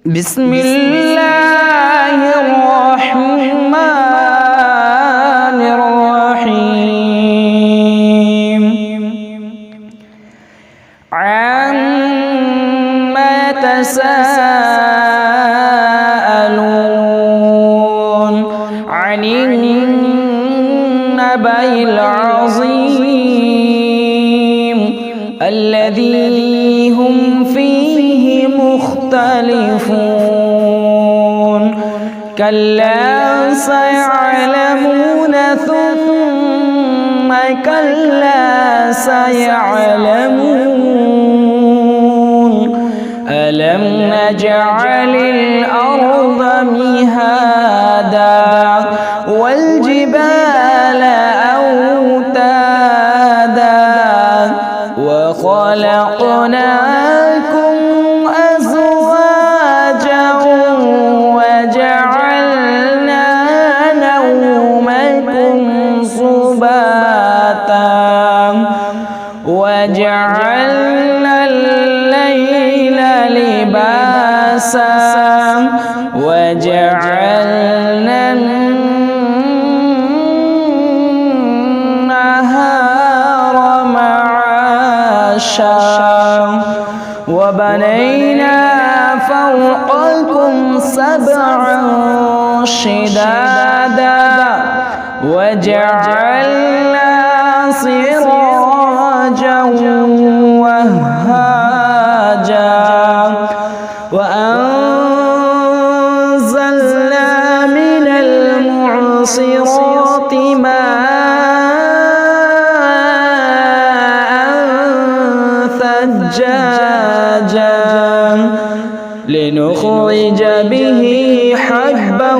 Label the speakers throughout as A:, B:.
A: بسم الله الرحمن الرحيم عما يتساءلون عن النبأ العظيم الذي هم فيه مختلفون كلا سيعلمون ثم كلا سيعلمون ألم نجعل الأرض مهادا والجبال أوتادا وخلقناكم أزواجا وجعلنا نومكم سباتا وجعلنا الليل لباسا وجعلنا النهار معاشا وبنينا فوقكم سبعا شدادا وجعلنا سراجا وهاجا وأنزلنا من المعصرات ماء ثجاجا لنخرج به حبا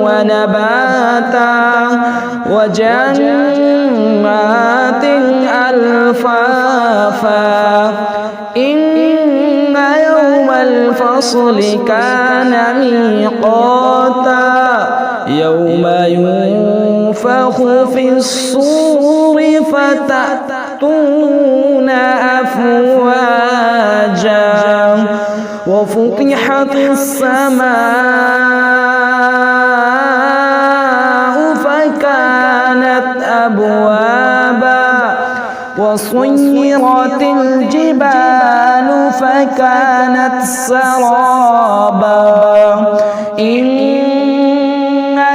A: ونباتا وجنات ألفافا إن يوم الفصل كان ميقاتا يوم ينفخ في الصور فتأتون أفواجا وفتحت السماء فكانت أبوابا وسيرت الجبال فكانت سرابا إن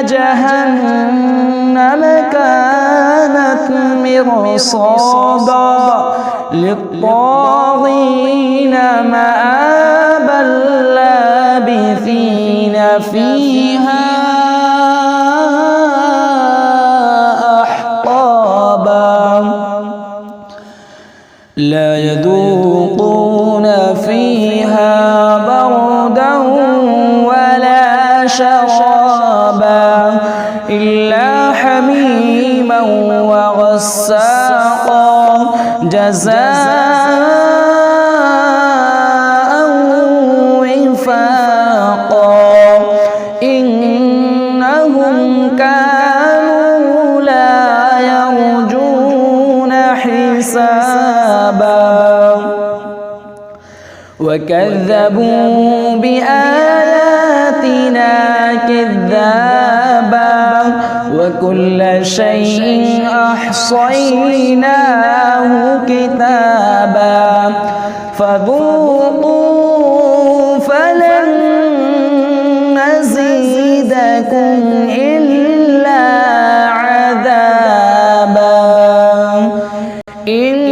A: جهنم كانت مرصادا للطاغين مآبا لابثين فيها أحقابا لا يذوقون فيها بردا ولا شرابا إلا حميما وغساقا جزاء وفاقا إنهم كانوا لا يرجون حسابا وكذبوا بآياتنا كذابا وكل شيء أحصيناه كتابا فذوقوا فلن نزيدكم إلا عذابا إن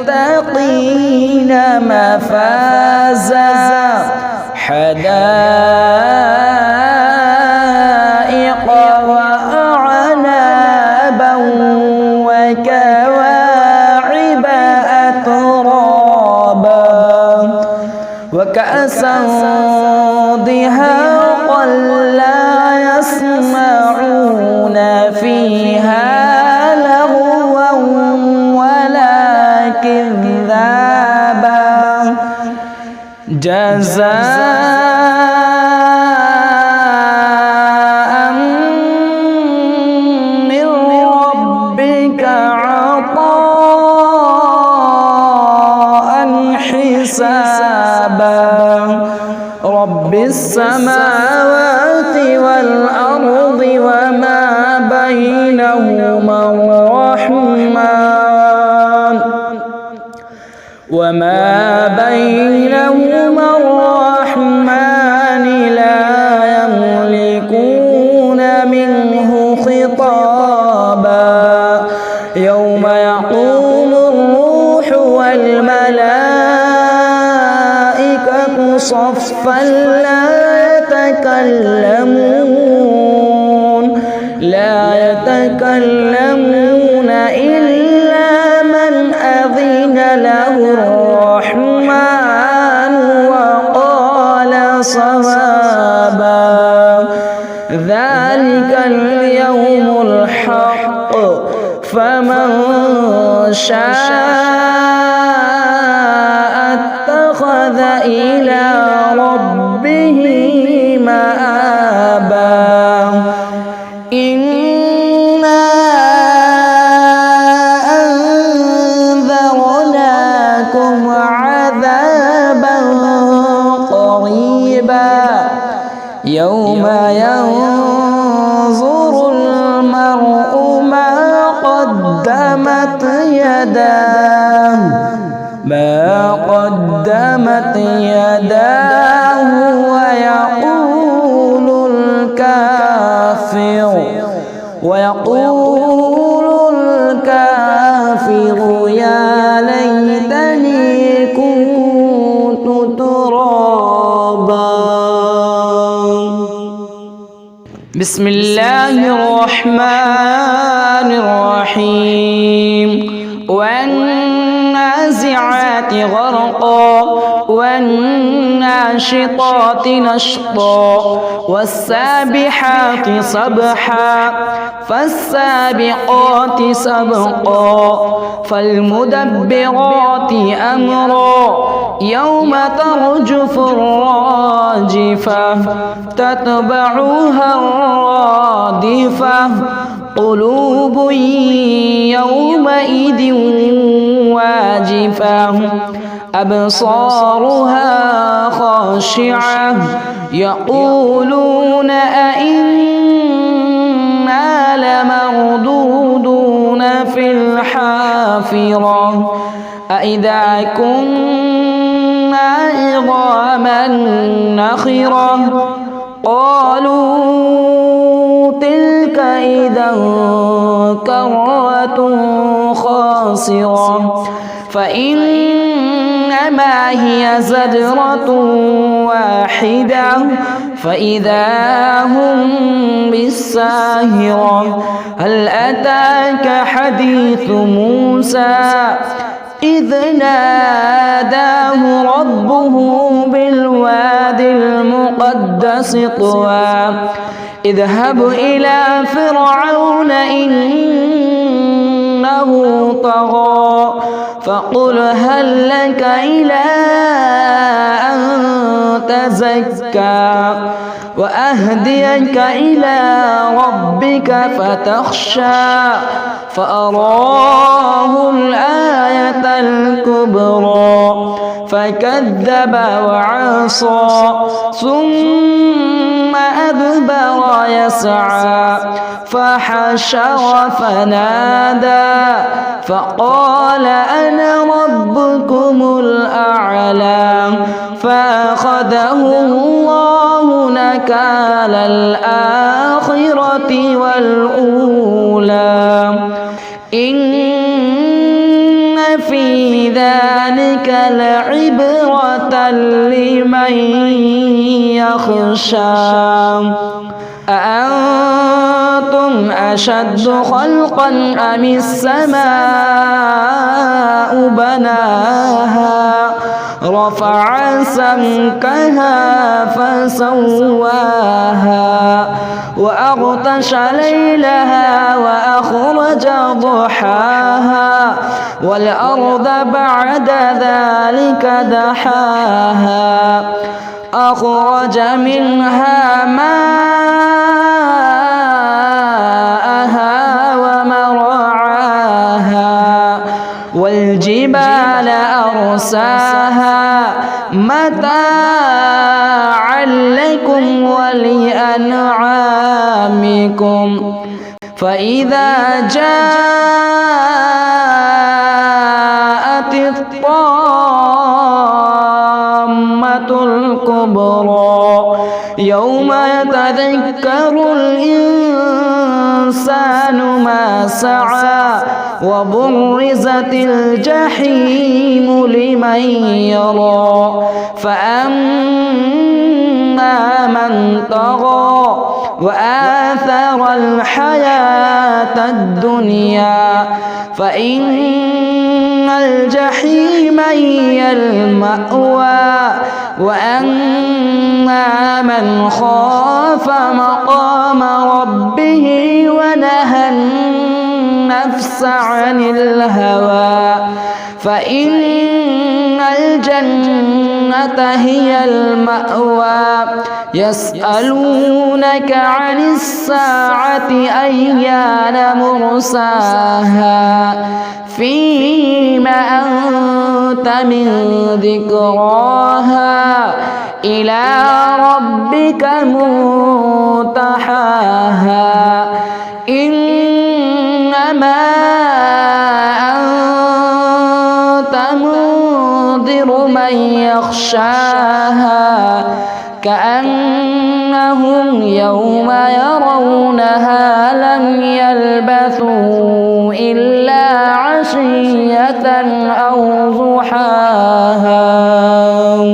A: للمتقين مفازا حدائق وأعنابا وكواعب أترابا وكأسا دهاقا لا يسمعون فيها لغوا ولا كذابا جزاء من ربك عطاء حسابا رب السماوات والأرض وما بينهما الرحمن لا يملكون منه خطابا يوم يقوم الروح والملائكة صفا لا يتكلمون إلا من أذن له الرحمن وقال صوابا ذلك اليوم الحق فمن شاء اتخذ إلى ربه مآبا إنا أنذرناكم عذابا قريبا يوم ينظر المرء ما قدمت يداه ويقول الكافر يا ليتني كنت ترابا. بسم الله الرحمن الرحيم والنازعات غرقا والناشطات نشطا والسابحات سبحا فالسابقات سبقا فالمدبرات أمرا يوم ترجف الراجفة تتبعها الرادفة قلوب يومئذ واجفة أبصارها خاشعة يقولون أئنا لمردودون في الحافرة أئذا كنا عظاما نخرة قالوا تلك إذا كرة خاسرة فإنما هي زجرة واحدة فإذا هم بالساهرة هل أتاك حديث موسى إذ ناداه ربه بالواد المقدس طوى اذهب إلى فرعون إنه طغى فقل هل لك إلى أن تزكى وأهديك إلى ربك فتخشى فأراه الآية الكبرى فكذب وعصى ثم أدبر يسعى فحشر فنادى فقال أنا ربكم الأعلى فأخذه الله نكال الآخرة والأولى إن في ذلك لعبرة لمن يخشى أأنتم أشد خلقا أم السماء بناها رفع سمكها فسواها وأغطش ليلها وأخرج ضحاها والأرض بعد ذلك دحاها أخرج منها ماءها ومرعاها والجبال أرساها متاعا لكم ولأنعامكم فإذا جاءت الطامة الكبرى يوم يتذكر الإنسان ما سعى وبرزت الجحيم لمن يرى فأما من طغى وآثر الحياة الدنيا فإن الجحيم هي المأوى وأما من خاف مقام ربه ونهى النفس عن الهوى فإن الجنة هي المأوى يسألونك عن الساعة أيان مرساها فيم أنت من ذكراها إلى ربك منتهاها إنما أنت منذر من يخشاها كأنهم يوم يرونها لم يلبثوا إلا عشية أو ضحاها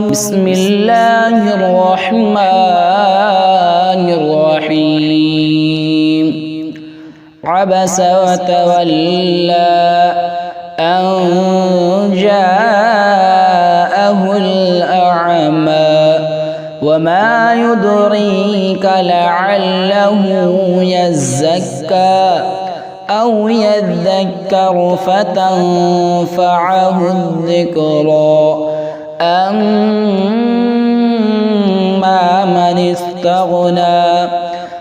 A: بسم الله الرحمن الرحيم عبس وتولى أن جاءه الأعمى وما يدريك لعله يزكى أو يذكر فتنفعه الذكرى أما من استغنى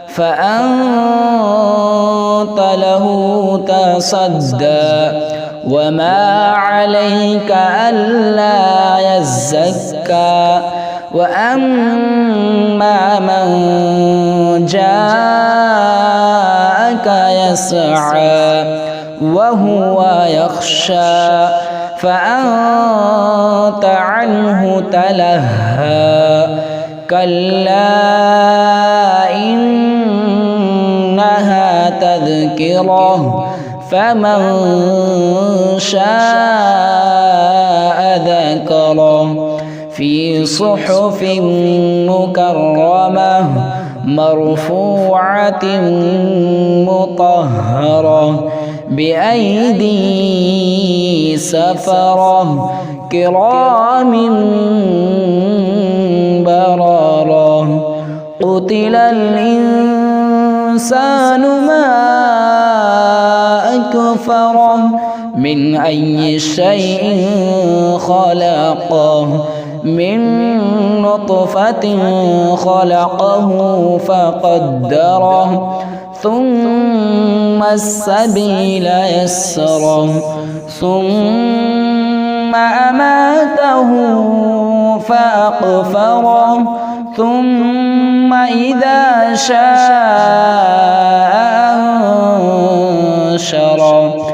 A: فأنت له تصدى وما عليك ألا يزكى وأما من جاءك يسعى وهو يخشى فأنت عنه تلهى كلا إنها تذكرة فمن شاء ذكره في صحف مكرمة مرفوعة مطهرة بأيدي سفرة كرام بررة قتل الإنسان ما أكفره من أي شيء خلقه من نطفة خلقه فقدره ثم السبيل يسره ثم أماته فأقفره ثم إذا شاء أنشره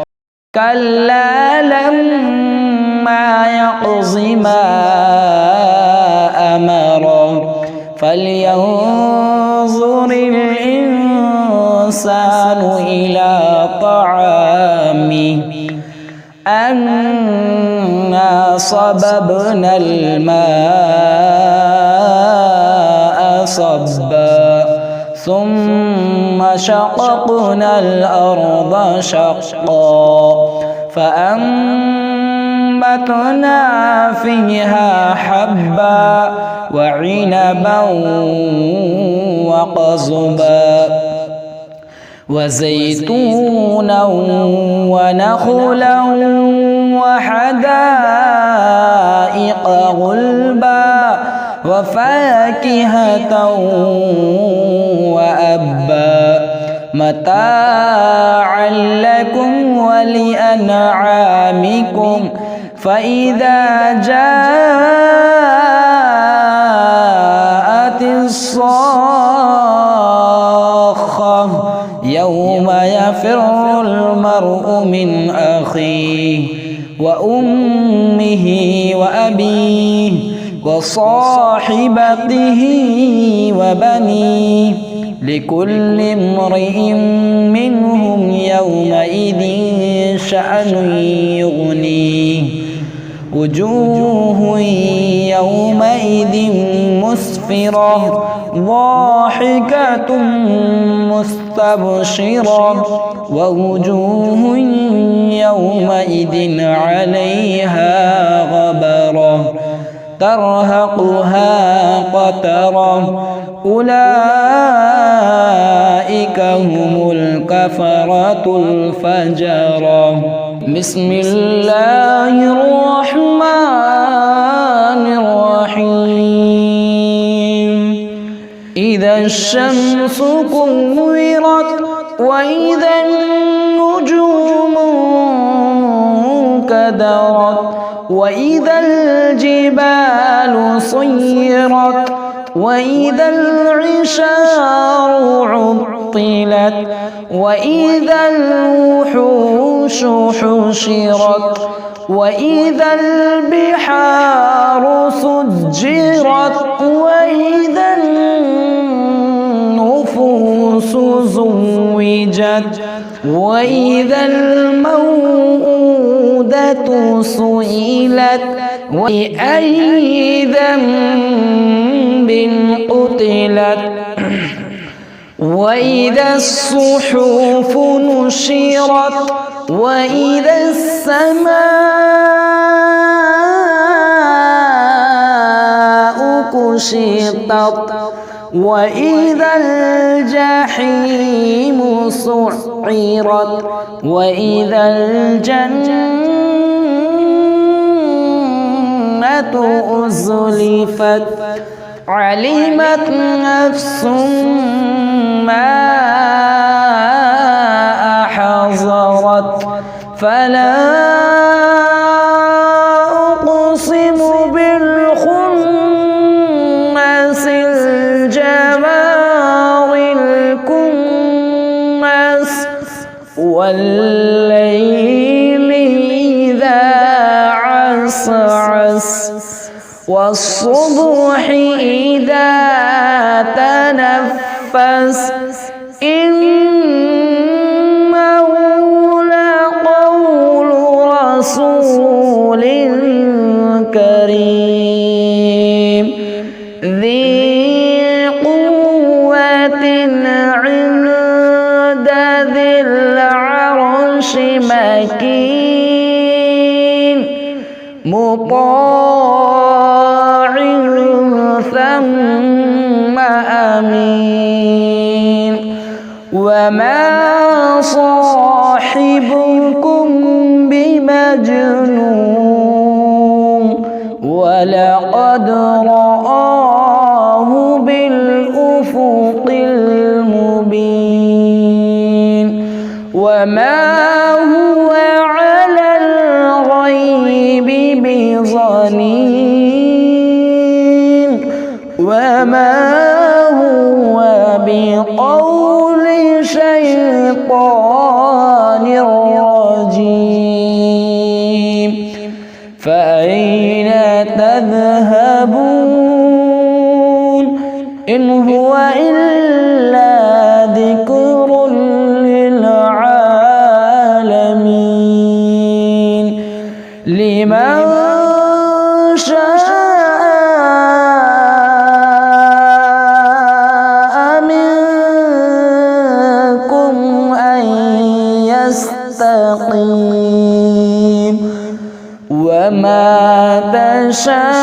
A: كلا لما يقض ما أمره فلينظر الإنسان إلى طعامه أنا صببنا الماء صبا ثم شققنا الأرض شقا فأنبتنا فيها حبا وعنبا وقضبا وزيتونا ونخلا وحدائق غلبا وفاكهة وأبا متاعا لكم ولأنعامكم فإذا جاءت من أخيه وأمه وأبيه وصاحبته وبنيه لكل امرئ منهم يومئذ شأن يغنيه وجوه يومئذ مسفرة ضاحكة مستبشرة ووجوه يومئذ عليها غبرة ترهقها قترة أولئك هم الكفرة الفجرة. بسم الله الرحمن الرحيم. إذا الشمس كورت وإذا النجوم انكدرت وإذا الجبال صيرت وإذا العشار عطلت وإذا الوحوش حشرت وإذا البحار سجرت وإذا النفوس زوجت وإذا الموءودة سئلت وبأي ذنب قتلت وإذا الصحف نشرت وإذا السماء كشطت وإذا الجحيم سعرت وإذا الجنة أزلفت علمت نفس ما أحضرت فلا أقسم بالخنس الجوار الكنس والليل إذا عسعس والصبح إذا تنفس إنه لقول رسول كريم ذي قوة عند ذي العرش مكين مطاع ثم أمين وما صاحبكم بمجنون ولقد رآه بالأفق المبين وما هو على الغيب بضنين وما هو بقول شيطان رجيم فأين تذهبون إن هو إلا ذكر للعالمين لمن شاء منكم أن يستقيم وما تشاءون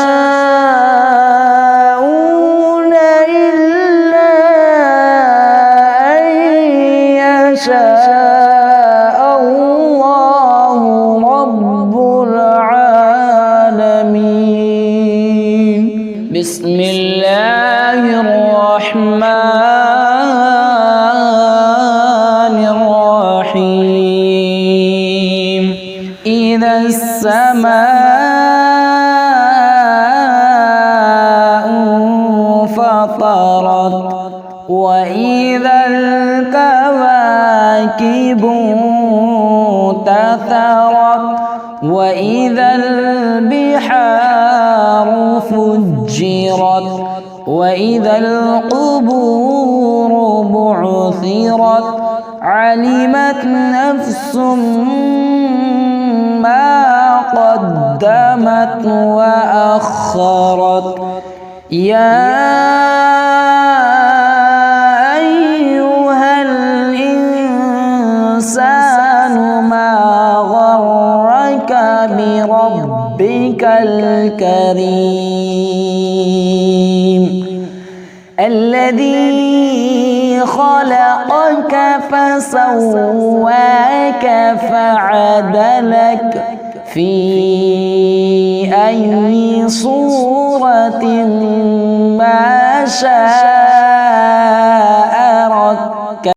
A: إلا أن يشاء الله رب العالمين. بسم الله الرحمن الرحيم. إذا السماء فطرت وإذا الكواكب انفثرت وإذا البحار فجرت وإذا القبور بعثرت علمت نفس ما قدمت وأخرت يا أيها الإنسان ما غرك بربك الكريم الذي خلقك فسواك فعدلك في أي صورة ما شاء